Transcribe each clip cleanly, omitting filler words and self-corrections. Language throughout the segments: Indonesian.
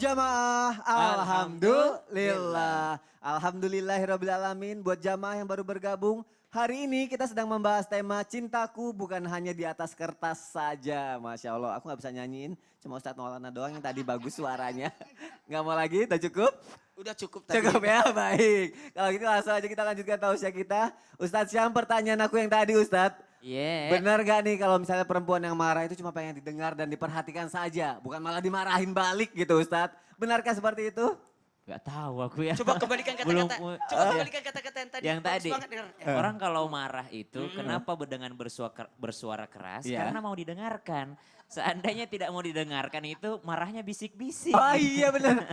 jamaah, alhamdulillah. Alhamdulillahirrabbilalamin buat jamaah yang baru bergabung. Hari ini kita sedang membahas tema cintaku bukan hanya di atas kertas saja. Masya Allah, aku gak bisa nyanyiin. Cuma Ustadz Maulana doang yang tadi bagus suaranya. Gak mau lagi, udah cukup? Udah cukup tadi. Cukup ya, baik. Kalau gitu langsung aja kita lanjutkan tausiah kita. Ustadz Syam, pertanyaan aku yang tadi Ustadz. Benar gak nih kalau misalnya perempuan yang marah itu cuma pengen didengar dan diperhatikan saja. Bukan malah dimarahin balik gitu Ustadz. Benarkah seperti itu? Gak tahu aku ya. Coba kembalikan kata-kata. Coba kembalikan kata-kata yang tadi. Yang tadi, orang Dengar. kalau marah itu kenapa dengan bersuara keras? Karena mau didengarkan. Seandainya tidak mau didengarkan itu marahnya bisik-bisik. Oh iya benar.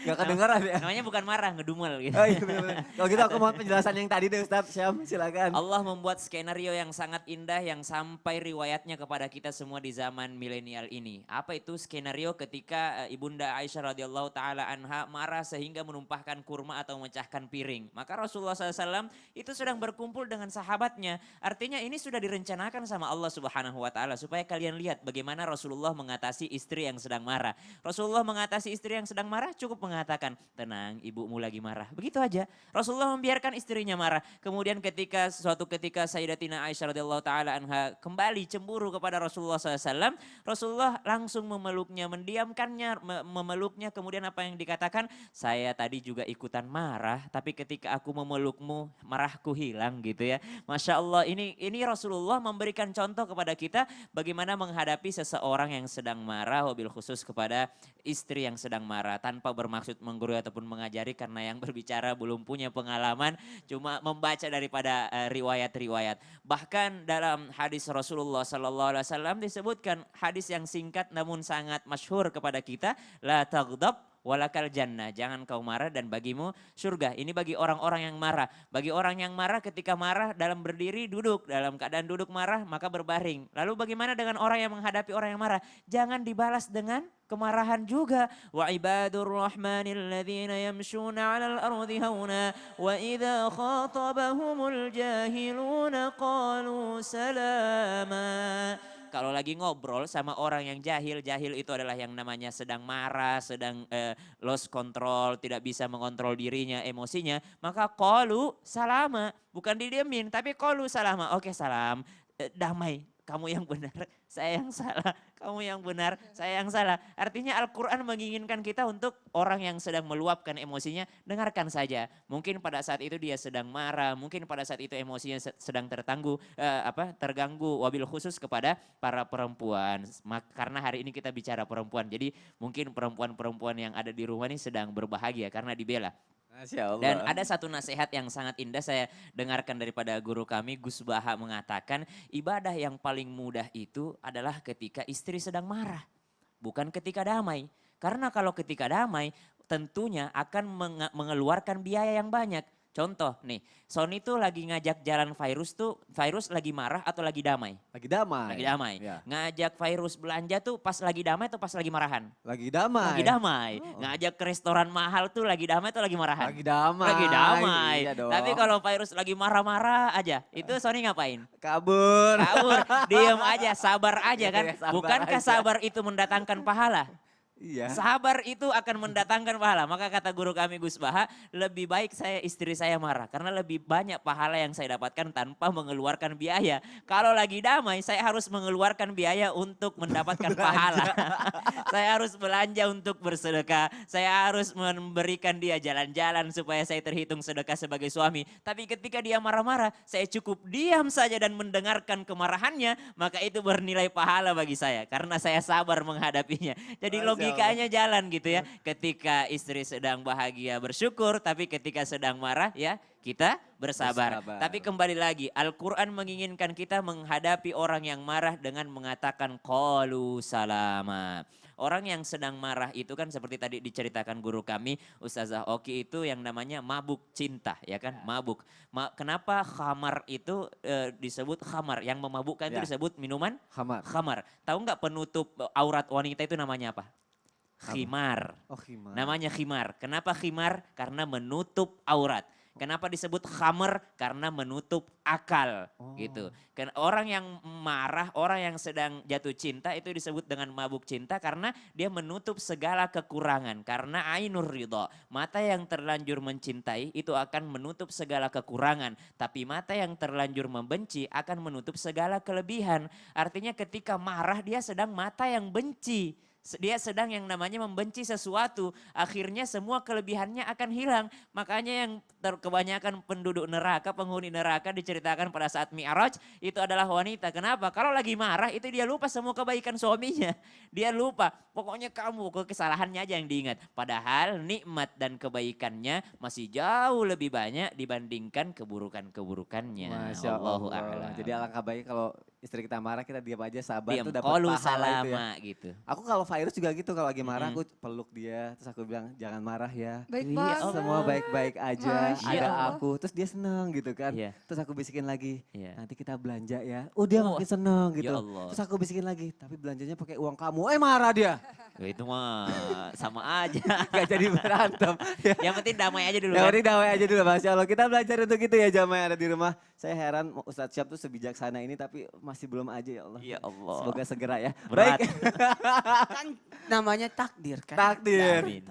Gak kedengeran ya. Namanya bukan marah, ngedumel gitu. Oh iya benar. Kalau gitu aku mau penjelasan yang tadi deh Ustadz Syam, silakan. Allah membuat skenario yang sangat indah yang sampai riwayatnya kepada kita semua di zaman milenial ini. Apa itu skenario ketika Ibunda Aisyah radhiyallahu taala anha marah sehingga menumpahkan kurma atau memecahkan piring. Maka Rasulullah SAW itu sedang berkumpul dengan sahabatnya. Artinya ini sudah direncanakan sama Allah Subhanahu wa taala supaya kalian lihat bagaimana Rasulullah mengatasi istri yang sedang marah. Rasulullah mengatasi istri yang sedang marah cukup mengatakan, tenang ibumu lagi marah. Begitu aja. Rasulullah membiarkan istrinya marah. Kemudian suatu ketika Sayyidatina Aisyah radhiyallahu taala anha kembali cemburu kepada Rasulullah SAW. Rasulullah langsung memeluknya, mendiamkannya, memeluknya. Kemudian apa yang dikatakan? Saya tadi juga ikutan marah, tapi ketika aku memelukmu marahku hilang gitu ya. Masya Allah ini Rasulullah memberikan contoh kepada kita bagaimana menghadapi seseorang yang sedang marah, wabil khusus kepada istri yang sedang marah, tanpa bermaksud menggurui ataupun mengajari karena yang berbicara belum punya pengalaman, cuma membaca daripada riwayat-riwayat. Bahkan dalam hadis Rasulullah SAW disebutkan, hadis yang singkat namun sangat masyhur kepada kita, la taghdab walakal jannah, jangan kau marah dan bagimu surga. Ini bagi orang-orang yang marah. Bagi orang yang marah ketika marah dalam berdiri duduk, dalam keadaan duduk marah maka berbaring. Lalu bagaimana dengan orang yang menghadapi orang yang marah? Jangan dibalas dengan kemarahan juga. Wa ibadur rahmanil ladzina yamshuna 'alal ardi hauna wa idza khatabahumul jahiluna qalu salama. Kalau lagi ngobrol sama orang yang jahil itu adalah yang namanya sedang marah, sedang lost control, tidak bisa mengontrol dirinya, emosinya. Maka qalu salama, bukan didiemin tapi qalu salama. Oke salam, damai. Kamu yang benar, saya yang salah. Kamu yang benar, saya yang salah. Artinya Al-Quran menginginkan kita untuk orang yang sedang meluapkan emosinya, dengarkan saja. Mungkin pada saat itu dia sedang marah, mungkin pada saat itu emosinya sedang terganggu. Wabil khusus kepada para perempuan. Karena hari ini kita bicara perempuan, jadi mungkin perempuan-perempuan yang ada di rumah ini sedang berbahagia karena dibela. Dan ada satu nasihat yang sangat indah saya dengarkan daripada guru kami, Gus Baha mengatakan, ibadah yang paling mudah itu adalah ketika istri sedang marah, bukan ketika damai. Karena kalau ketika damai tentunya akan mengeluarkan biaya yang banyak. Contoh nih, Sony tuh lagi ngajak jalan Virus lagi marah atau lagi damai? Lagi damai. Lagi damai. Ya. Ngajak Virus belanja tuh pas lagi damai atau pas lagi marahan? Lagi damai. Lagi damai. Ngajak ke restoran mahal tuh lagi damai atau lagi marahan? Lagi damai. Lagi damai. Iya dong. Tapi kalau Virus lagi marah-marah aja, itu Sony ngapain? Kabur. Kabur, diem aja, sabar aja kan. Iya, sabar Bukankah aja. sabar itu mendatangkan pahala? Iya. Sabar itu akan mendatangkan pahala. Maka kata guru kami Gus Baha, lebih baik istri saya marah. Karena lebih banyak pahala yang saya dapatkan tanpa mengeluarkan biaya. Kalau lagi damai, saya harus mengeluarkan biaya untuk mendapatkan pahala. Saya harus belanja untuk bersedekah. Saya harus memberikan dia jalan-jalan supaya saya terhitung sedekah sebagai suami. Tapi ketika dia marah-marah, saya cukup diam saja dan mendengarkan kemarahannya. Maka itu bernilai pahala bagi saya. Karena saya sabar menghadapinya. Jadi logikanya jalan gitu ya. Ketika istri sedang bahagia bersyukur, tapi ketika sedang marah ya kita bersabar. Tapi kembali lagi, Al-Quran menginginkan kita menghadapi orang yang marah dengan mengatakan qalu salama. Orang yang sedang marah itu kan seperti tadi diceritakan guru kami, Ustazah Oki, itu yang namanya mabuk cinta ya kan, mabuk. Kenapa khamar itu disebut khamar, yang memabukkan itu disebut minuman khamar. Tahu nggak penutup aurat wanita itu namanya apa? Khimar. Oh khimar. Namanya khimar. Kenapa khimar? Karena menutup aurat. Kenapa disebut khamer? Karena menutup akal Oh. gitu. Kan orang yang marah, orang yang sedang jatuh cinta itu disebut dengan mabuk cinta karena dia menutup segala kekurangan. Karena ainur ridho, mata yang terlanjur mencintai itu akan menutup segala kekurangan. Tapi mata yang terlanjur membenci akan menutup segala kelebihan. Artinya ketika marah dia sedang mata yang benci. Dia sedang yang namanya membenci sesuatu. Akhirnya semua kelebihannya akan hilang. Makanya yang kebanyakan penduduk neraka, penghuni neraka diceritakan pada saat Mi'raj itu adalah wanita. Kenapa? Kalau lagi marah itu dia lupa semua kebaikan suaminya. Dia lupa. Pokoknya kamu, kesalahannya aja yang diingat. Padahal nikmat dan kebaikannya masih jauh lebih banyak dibandingkan keburukan-keburukannya. Masya Wallahu Allah. a'lam. Jadi alangkah baik kalau istri kita marah kita diam aja sabar Diam, tuh dapat qalu pahala itu ya. salama gitu. Aku kalau virus juga gitu kalau lagi marah aku peluk dia terus aku bilang jangan marah ya. Baik Iya, banget. Semua baik-baik aja, Masya ada Allah. aku. Terus dia seneng gitu kan. Iya. Terus aku bisikin lagi, Iya. nanti kita belanja ya. Oh dia Wah, makin seneng ya gitu. Allah. Terus aku bisikin lagi, tapi belanjanya pakai uang kamu. Marah dia. Ya itu mah sama aja. Gak jadi berantem. Ya. Yang penting damai aja dulu Yang kan. penting damai aja dulu Masya Allah. Kita belajar untuk itu ya jamaah yang ada di rumah. Saya heran Ustadz Syab tuh sebijaksana ini tapi masih belum aja ya Allah. Ya Allah. Semoga segera ya. Berat. Baik. Kan namanya takdir kan. Takdir. Amin.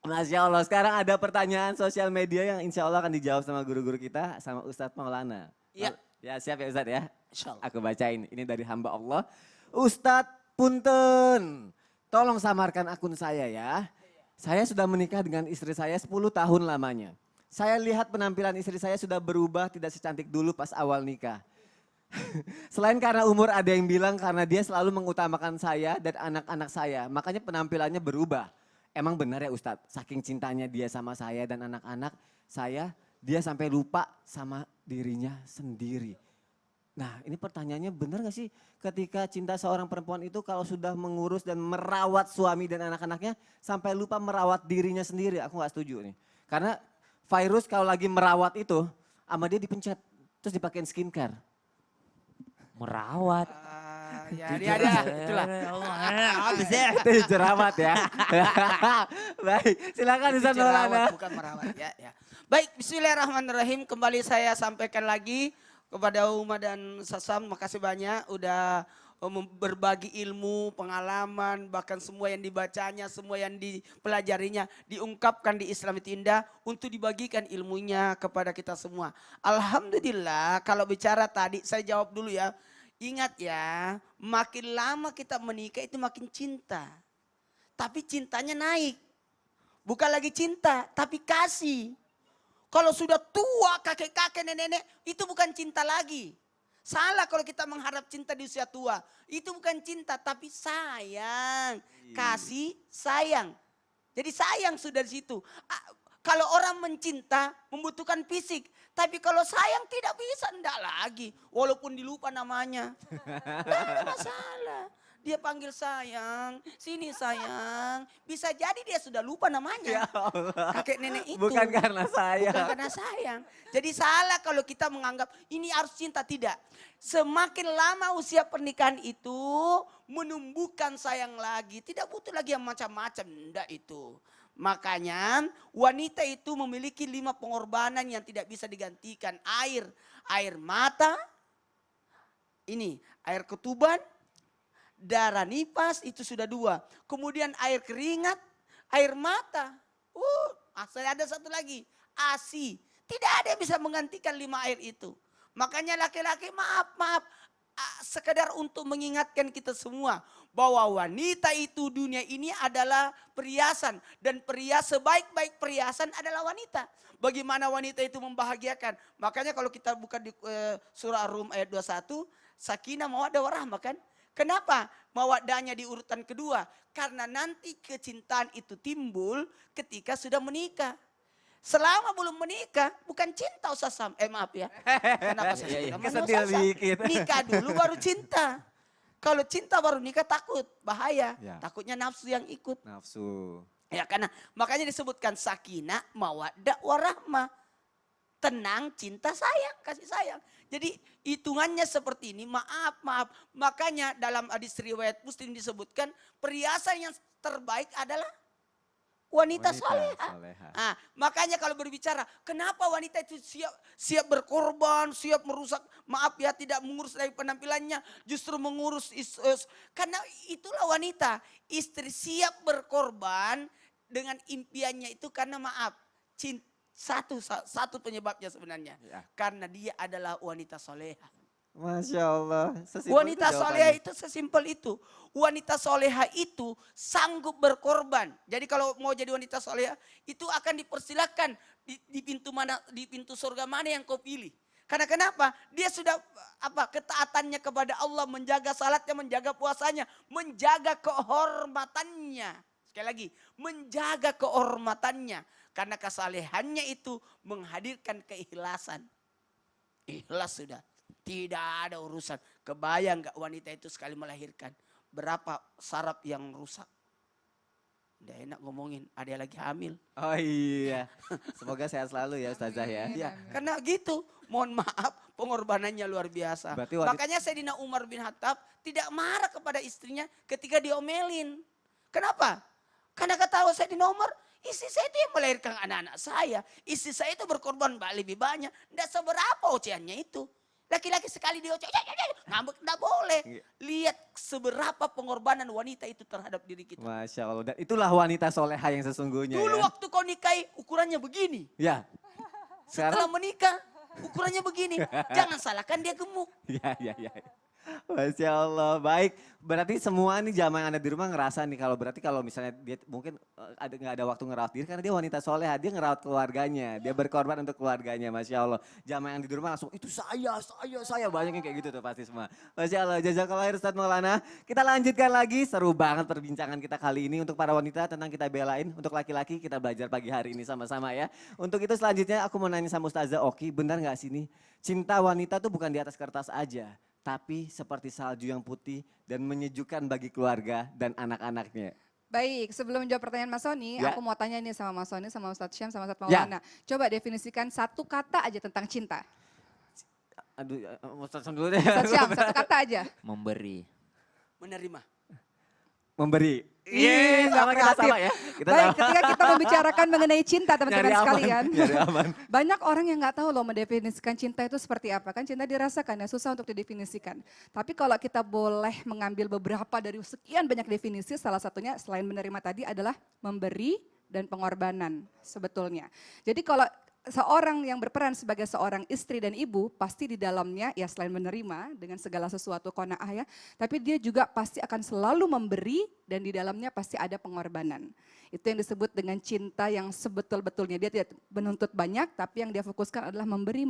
Masya Allah, sekarang ada pertanyaan sosial media yang insya Allah akan dijawab sama guru-guru kita, sama Ustadz Maulana. Iya. Ya siap ya Ustadz ya. Insya Allah. Aku bacain, ini dari hamba Allah. Ustadz Punten, tolong samarkan akun saya ya. Saya sudah menikah dengan istri saya 10 tahun lamanya. Saya lihat penampilan istri saya sudah berubah tidak secantik dulu pas awal nikah. Selain karena umur ada yang bilang karena dia selalu mengutamakan saya dan anak-anak saya. Makanya penampilannya berubah. Emang benar ya Ustadz, saking cintanya dia sama saya dan anak-anak saya, dia sampai lupa sama dirinya sendiri. Nah ini pertanyaannya benar gak sih ketika cinta seorang perempuan itu kalau sudah mengurus dan merawat suami dan anak-anaknya sampai lupa merawat dirinya sendiri. Aku gak setuju nih. Karena virus kalau lagi merawat itu sama dia dipencet terus dipakein skincare. Merawat. Ya, ada. Itulah. Habis ya. Itu jerawat ya. Baik, silakan Ustaz Jerawat, Maulana. bukan merawat. Ya. Baik, bismillahirrahmanirrahim. Kembali saya sampaikan lagi kepada Uma dan Sasam. Makasih banyak udah berbagi ilmu, pengalaman, bahkan semua yang dibacanya, semua yang dipelajarinya, diungkapkan di Islam itu indah untuk dibagikan ilmunya kepada kita semua. Alhamdulillah kalau bicara tadi, saya jawab dulu ya. Ingat ya, makin lama kita menikah itu makin cinta. Tapi cintanya naik. Bukan lagi cinta, tapi kasih. Kalau sudah tua, kakek-kakek, nenek-nenek, itu bukan cinta lagi. Salah kalau kita mengharap cinta di usia tua. Itu bukan cinta, tapi sayang. Kasih, sayang. Jadi sayang sudah di situ. Kalau orang mencinta, membutuhkan fisik. Tapi kalau sayang tidak bisa, enggak lagi. Walaupun dilupa namanya. Tidak ada masalah. Dia panggil sayang, sini sayang. Bisa jadi dia sudah lupa namanya. Ya Allah. Kakek nenek itu. Bukan karena saya. Bukan karena sayang. Jadi salah kalau kita menganggap ini harus cinta. Tidak. Semakin lama usia pernikahan itu menumbuhkan sayang lagi. Tidak butuh lagi yang macam-macam. Enggak itu. Makanya wanita itu memiliki 5 pengorbanan yang tidak bisa digantikan. Air mata, ini air ketuban, darah nipas itu sudah 2. Kemudian air keringat, air mata. Saya ada satu lagi, ASI. Tidak ada yang bisa menggantikan 5 air itu. Makanya laki-laki maaf. Sekedar untuk mengingatkan kita semua bahwa wanita itu dunia ini adalah perhiasan dan sebaik-baik perhiasan adalah wanita. Bagaimana wanita itu membahagiakan? Makanya kalau kita buka di surah Rum ayat 21, sakinah mawaddah warahmah kan? Kenapa mawaddahnya di urutan kedua? Karena nanti kecintaan itu timbul ketika sudah menikah. Selama belum menikah, bukan cinta Ustaz Sam. Maaf ya. Kenapa saya bilang Kesetil dikit. nikah dulu baru cinta. Kalau cinta baru nikah takut, bahaya. Ya. Takutnya nafsu yang ikut. Nafsu. Ya karena makanya disebutkan sakinah, mawaddah, warahmah. Tenang, cinta, sayang, kasih sayang. Jadi hitungannya seperti ini, maaf. Makanya dalam hadis riwayat Muslim disebutkan perhiasan yang terbaik adalah wanita soleha. soleha. Ah, makanya kalau berbicara, kenapa wanita itu siap berkorban, siap merusak, maaf ya, tidak mengurus dari penampilannya, justru mengurus karena itulah wanita. Istri siap berkorban dengan impiannya itu karena maaf, satu penyebabnya sebenarnya. Ya. Karena dia adalah wanita soleha. Masya Allah. Sesimpel Wanita itu soleha jawabannya. itu sesimpel itu. Wanita soleha itu sanggup berkorban. Jadi kalau mau jadi wanita soleha itu akan dipersilakan di pintu mana, di pintu surga mana yang kau pilih. Karena kenapa? Dia sudah ketaatannya kepada Allah, menjaga salatnya, menjaga puasanya, menjaga kehormatannya. Sekali lagi, menjaga kehormatannya. Karena kesalehannya itu menghadirkan keikhlasan. Ikhlas sudah. Tidak ada urusan. Kebayang gak wanita itu sekali melahirkan. Berapa saraf yang rusak. Udah enak ngomongin, ada yang lagi hamil. Oh iya. Semoga sehat selalu ya Ustazah ya. Ya, karena gitu. Mohon maaf, pengorbanannya luar biasa. Berarti wanita- Makanya Sayyidina Umar bin Khattab tidak marah kepada istrinya ketika diomelin. Kenapa? Karena kata Sayyidina Umar, istri saya itu yang melahirkan anak-anak saya. Istri saya itu berkorban lebih banyak. Tidak seberapa ocehannya itu. Laki-laki sekali dia ngambek, tidak boleh. Lihat seberapa pengorbanan wanita itu terhadap diri kita. Masya Allah. Dan itulah wanita soleha yang sesungguhnya Dulu ya. waktu kau nikahi ukurannya begini. Ya. Setelah Sekarang? menikah ukurannya begini. Jangan salahkan dia gemuk. Ya, ya, ya. Masya Allah, baik. Berarti semua nih jamaah yang ada di rumah ngerasa nih kalau misalnya dia mungkin nggak ada waktu ngerawat diri karena dia wanita soleha, dia ngerawat keluarganya, dia berkorban untuk keluarganya, Masya Allah. Jamaah yang di rumah langsung itu saya banyak yang kayak gitu tuh pasti semua. Masya Allah, jazakallah khair Ustadz Maulana. Kita lanjutkan lagi, seru banget perbincangan kita kali ini untuk para wanita tentang kita belain, untuk laki-laki kita belajar pagi hari ini sama-sama ya. Untuk itu selanjutnya aku mau nanya sama Ustazah Oki, benar nggak sih nih cinta wanita tuh bukan di atas kertas aja, tapi seperti salju yang putih dan menyejukkan bagi keluarga dan anak-anaknya. Baik, sebelum menjawab pertanyaan Mas Sony, Ya. aku mau tanya nih sama Mas Sony, sama Ustadz Syam, sama Ustadz Ya. Maulana. Coba definisikan satu kata aja tentang cinta. Aduh, Ustadz Syam dulu deh. Ustadz Syam, satu kata aja. Memberi. Menerima. Memberi. Ih, Iya, sama kita kreatif. sama ya. Kita Baik, sama. ketika kita membicarakan mengenai cinta teman-teman Nyari aman, sekalian. nyari aman. Banyak orang yang nggak tahu loh mendefinisikan cinta itu seperti apa. Kan cinta dirasakan ya, susah untuk didefinisikan. Tapi kalau kita boleh mengambil beberapa dari sekian banyak definisi, salah satunya selain menerima tadi adalah memberi dan pengorbanan sebetulnya. Jadi kalau seorang yang berperan sebagai seorang istri dan ibu, pasti di dalamnya ya selain menerima dengan segala sesuatu qanaah ya, tapi dia juga pasti akan selalu memberi dan di dalamnya pasti ada pengorbanan. Itu yang disebut dengan cinta yang sebetul-betulnya. Dia tidak menuntut banyak, tapi yang dia fokuskan adalah memberi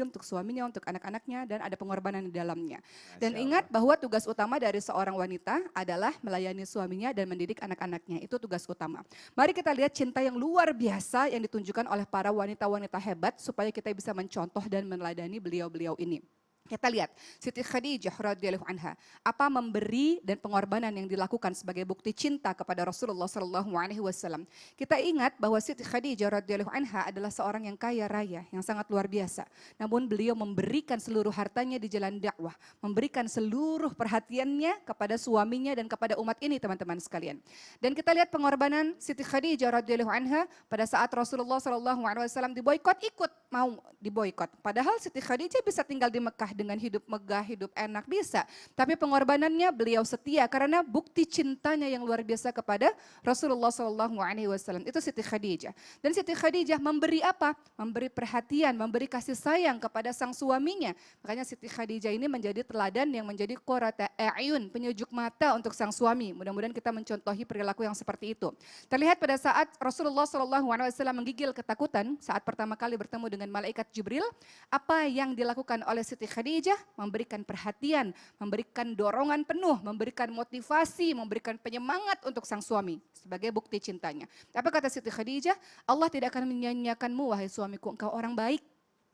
untuk suaminya, untuk anak-anaknya, dan ada pengorbanan di dalamnya. Dan Masya ingat bahwa tugas utama dari seorang wanita adalah melayani suaminya dan mendidik anak-anaknya. Itu tugas utama. Mari kita lihat cinta yang luar biasa yang ditunjukkan oleh para wanita-wanita hebat supaya kita bisa mencontoh dan meneladani beliau-beliau ini. Kita lihat Siti Khadijah radhiyallahu anha, apa memberi dan pengorbanan yang dilakukan sebagai bukti cinta kepada Rasulullah sallallahu alaihi wasallam. Kita ingat bahwa Siti Khadijah radhiyallahu anha adalah seorang yang kaya raya, yang sangat luar biasa. Namun beliau memberikan seluruh hartanya di jalan dakwah, memberikan seluruh perhatiannya kepada suaminya dan kepada umat ini teman-teman sekalian. Dan kita lihat pengorbanan Siti Khadijah radhiyallahu anha pada saat Rasulullah sallallahu alaihi wasallam diboikot, ikut mau diboikot. Padahal Siti Khadijah bisa tinggal di Mekah dengan hidup megah, hidup enak, bisa. Tapi pengorbanannya beliau setia karena bukti cintanya yang luar biasa kepada Rasulullah SAW. Itu Siti Khadijah. Dan Siti Khadijah memberi apa? Memberi perhatian, memberi kasih sayang kepada sang suaminya. Makanya Siti Khadijah ini menjadi teladan yang menjadi qurrata a'yun, penyejuk mata untuk sang suami. Mudah-mudahan kita mencontohi perilaku yang seperti itu. Terlihat pada saat Rasulullah SAW menggigil ketakutan saat pertama kali bertemu dengan malaikat Jibril, apa yang dilakukan oleh Siti Khadijah? Memberikan perhatian, memberikan dorongan penuh, memberikan motivasi, memberikan penyemangat untuk sang suami sebagai bukti cintanya. Apa kata Siti Khadijah? Allah tidak akan menyanyiakanmu wahai suamiku, engkau orang baik.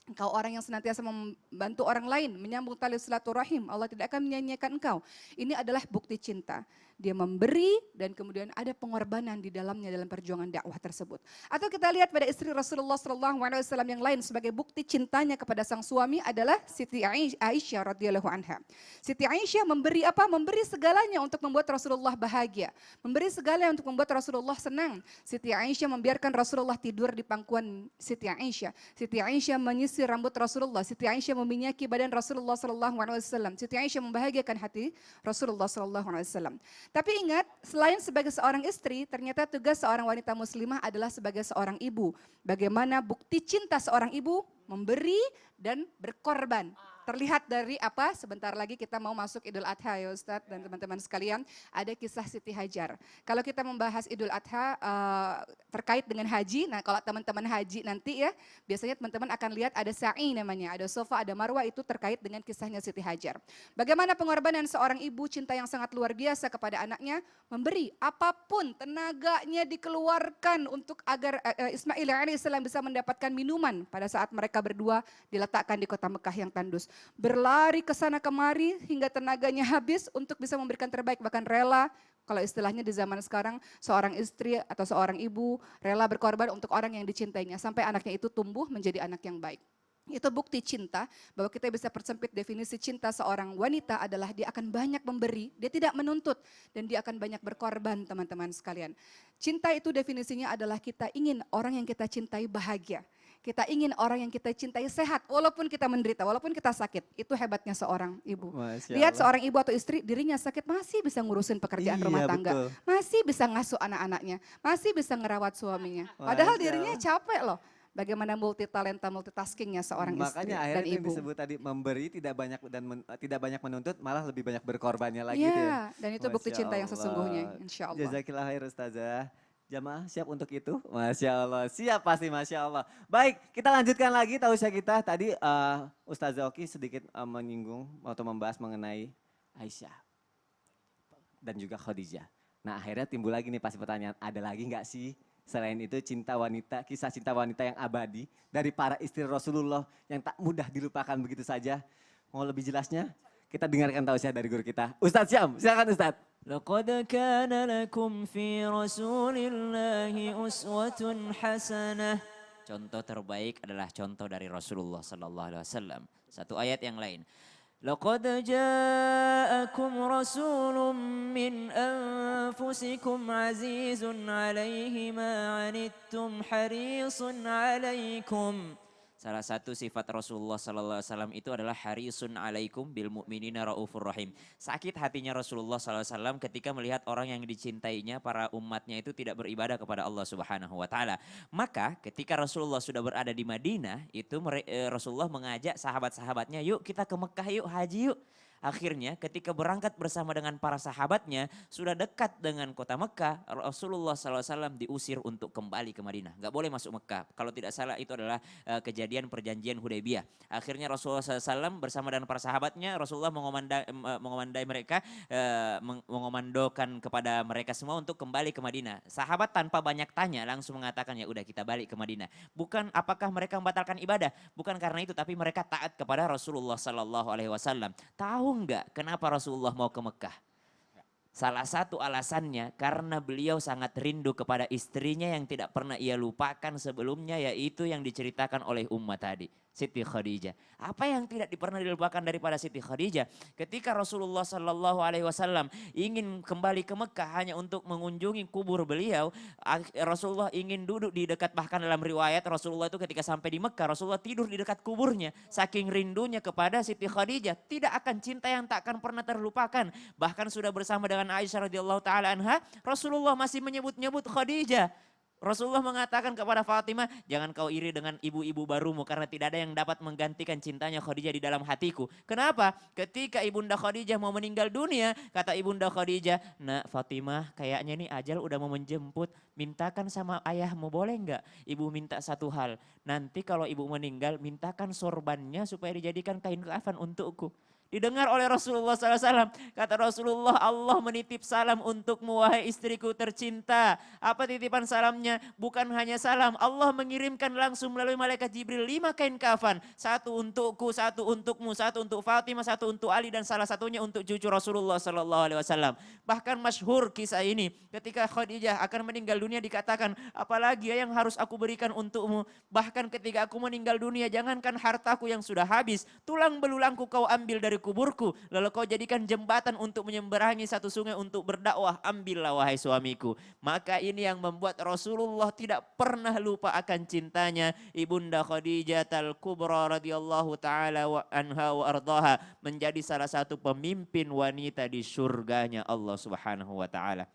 Engkau orang yang senantiasa membantu orang lain, menyambung tali silaturahim. Allah tidak akan menyanyiakan engkau. Ini adalah bukti cinta. dia memberi dan kemudian ada pengorbanan di dalamnya dalam perjuangan dakwah tersebut. Atau kita lihat pada istri Rasulullah SAW yang lain sebagai bukti cintanya kepada sang suami adalah Siti Aisyah radhiyallahu anha. Siti Aisyah memberi apa? Memberi segalanya untuk membuat Rasulullah bahagia, memberi segalanya untuk membuat Rasulullah senang. Siti Aisyah membiarkan Rasulullah tidur di pangkuan Siti Aisyah. Siti Aisyah menyisir rambut Rasulullah. Siti Aisyah meminyaki badan Rasulullah SAW. Siti Aisyah membahagiakan hati Rasulullah SAW. Tapi ingat, selain sebagai seorang istri, ternyata tugas seorang wanita muslimah adalah sebagai seorang ibu. Bagaimana bukti cinta seorang ibu? Memberi dan berkorban. Terlihat dari apa? Sebentar lagi kita mau masuk Idul Adha ya Ustadz dan teman-teman sekalian. Ada kisah Siti Hajar. Kalau kita membahas Idul Adha terkait dengan haji, nah kalau teman-teman haji nanti ya, biasanya teman-teman akan lihat ada sa'i namanya, ada sofa, ada marwah, itu terkait dengan kisahnya Siti Hajar. Bagaimana pengorbanan seorang ibu, cinta yang sangat luar biasa kepada anaknya, memberi apapun tenaganya dikeluarkan untuk agar Ismail alaihissalam bisa mendapatkan minuman pada saat mereka berdua diletakkan di kota Mekah yang tandus. Berlari ke sana kemari hingga tenaganya habis untuk bisa memberikan terbaik, bahkan rela, kalau istilahnya di zaman sekarang seorang istri atau seorang ibu rela berkorban untuk orang yang dicintainya sampai anaknya itu tumbuh menjadi anak yang baik. Itu bukti cinta, bahwa kita bisa persempit definisi cinta seorang wanita adalah dia akan banyak memberi, dia tidak menuntut, dan dia akan banyak berkorban teman-teman sekalian. Cinta itu definisinya adalah kita ingin orang yang kita cintai bahagia. Kita ingin orang yang kita cintai sehat, walaupun kita menderita, walaupun kita sakit. Itu hebatnya seorang ibu. Masya Lihat Allah. seorang ibu atau istri, dirinya sakit masih bisa ngurusin pekerjaan Iya, rumah tangga. betul. Masih bisa ngasuh anak-anaknya, masih bisa ngerawat suaminya. Padahal Masya dirinya Allah. capek loh. Bagaimana multitalenta, multitaskingnya seorang istri Makanya dan akhirnya itu yang ibu. disebut tadi memberi tidak banyak dan tidak banyak menuntut, malah lebih banyak berkorbannya lagi Iya, gitu ya. dan itu bukti Masya cinta yang Allah. sesungguhnya, insya Allah. Jazakillah khair Ustazah. Jamaah siap untuk itu? Masya Allah, siap pasti Masya Allah. Baik, kita lanjutkan lagi tausiah kita. Tadi Ustazah Oki sedikit menyinggung atau membahas mengenai Aisyah dan juga Khadijah. Nah akhirnya timbul lagi nih pasti pertanyaan, ada lagi nggak sih selain itu cinta wanita, kisah cinta wanita yang abadi dari para istri Rasulullah yang tak mudah dilupakan begitu saja? Mau lebih jelasnya? Kita dengarkan tausiah dari guru kita. Ustadz Syam, silakan Ustadz. لقد كان لكم في رسول الله أسوة حسنة. Contoh terbaik adalah contoh dari Rasulullah sallallahu alaihi wasallam. Satu ayat yang lain. لقد جاءكم رسول من أنفسكم عزيز عليه ما عنتم حريص عليكم. Salah satu sifat Rasulullah sallallahu alaihi wasallam itu adalah harisun alaikum bil mu'minina raufur rahim. Sakit hatinya Rasulullah sallallahu alaihi wasallam ketika melihat orang yang dicintainya, para umatnya itu tidak beribadah kepada Allah Subhanahu wa taala. Maka ketika Rasulullah sudah berada di Madinah, itu Rasulullah mengajak sahabat-sahabatnya, "Yuk kita ke Mekah, yuk haji yuk." Akhirnya ketika berangkat bersama dengan para sahabatnya, sudah dekat dengan kota Mekah, Rasulullah SAW diusir untuk kembali ke Madinah. Gak boleh masuk Mekah. Kalau tidak salah itu adalah kejadian perjanjian Hudaybiyah. Akhirnya Rasulullah SAW bersama dengan para sahabatnya, Rasulullah mengomandai mereka, mengomandokan kepada mereka semua untuk kembali ke Madinah. Sahabat tanpa banyak tanya langsung mengatakan, ya udah kita balik ke Madinah. Bukan apakah mereka membatalkan ibadah? Bukan karena itu, tapi mereka taat kepada Rasulullah SAW. Tahu enggak kenapa Rasulullah mau ke Mekah? Salah satu alasannya karena beliau sangat rindu kepada istrinya yang tidak pernah ia lupakan sebelumnya, yaitu yang diceritakan oleh umat tadi, Siti Khadijah. Apa yang tidak pernah dilupakan daripada Siti Khadijah? Ketika Rasulullah Sallallahu Alaihi Wasallam ingin kembali ke Mekah hanya untuk mengunjungi kubur beliau, Rasulullah ingin duduk di dekat, bahkan dalam riwayat Rasulullah itu ketika sampai di Mekah, Rasulullah tidur di dekat kuburnya. Saking rindunya kepada Siti Khadijah, tidak akan cinta yang tak akan pernah terlupakan. Bahkan sudah bersama dengan Aisyah radhiyallahu taala anha, Rasulullah masih menyebut-nyebut Khadijah. Rasulullah mengatakan kepada Fatimah, jangan kau iri dengan ibu-ibu barumu karena tidak ada yang dapat menggantikan cintanya Khadijah di dalam hatiku. Kenapa? Ketika ibunda Khadijah mau meninggal dunia, kata ibunda Khadijah, "Nak Fatimah, kayaknya nih ajal udah mau menjemput. Mintakan sama ayahmu, boleh enggak? Ibu minta satu hal, nanti kalau ibu meninggal mintakan sorbannya supaya dijadikan kain kafan untukku." didengar oleh Rasulullah SAW. Kata Rasulullah, Allah menitip salam untukmu wahai istriku tercinta. Apa titipan salamnya? Bukan hanya salam, Allah mengirimkan langsung melalui malaikat Jibril 5 kain kafan. 1 untukku, 1 untukmu, 1 untuk Fatimah, 1 untuk Ali, dan salah satunya untuk cucu Rasulullah SAW. Bahkan masyhur kisah ini, ketika Khadijah akan meninggal dunia dikatakan, apalagi yang harus aku berikan untukmu. Bahkan ketika aku meninggal dunia, jangankan hartaku yang sudah habis, tulang belulangku kau ambil dari kuburku, lalu kau jadikan jembatan untuk menyeberangi satu sungai untuk berdakwah, ambillah wahai suamiku. Maka ini yang membuat Rasulullah tidak pernah lupa akan cintanya Ibunda Khadijah Al-Kubra radhiyallahu taala wa anha wa ardaha, menjadi salah satu pemimpin wanita di surganya Allah Subhanahu wa taala.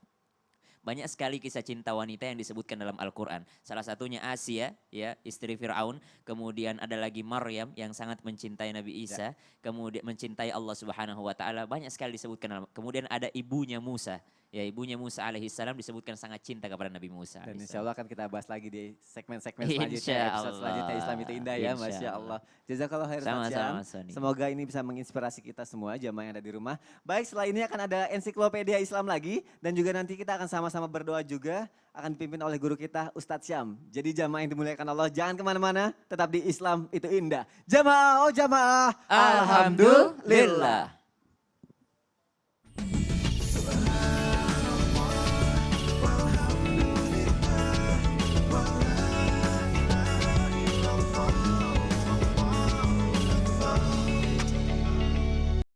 Banyak sekali kisah cinta wanita yang disebutkan dalam Al-Quran. Salah satunya Asia, ya, istri Fir'aun. Kemudian ada lagi Maryam yang sangat mencintai Nabi Isa. Kemudian mencintai Allah Subhanahu wa taala. Banyak sekali disebutkan. Kemudian ada ibunya Musa. Ya, ibunya Musa alaihissalam disebutkan sangat cinta kepada Nabi Musa. Dan alaihissalam. insya Allah akan kita bahas lagi di segmen-segmen selanjutnya, Insya episode selanjutnya Allah. Islam itu indah ya, Insya Masya Allah. Allah. Jazakallah khairan Sama-sama, Mas Syam. Sony. Semoga ini bisa menginspirasi kita semua, jamaah yang ada di rumah. Baik, setelah ini akan ada ensiklopedia Islam lagi. Dan juga nanti kita akan sama-sama berdoa juga. Akan dipimpin oleh guru kita Ustadz Syam. Jadi jamaah yang dimuliakan Allah, jangan kemana-mana. Tetap di Islam itu indah. Jamaah, oh jamaah. Alhamdulillah.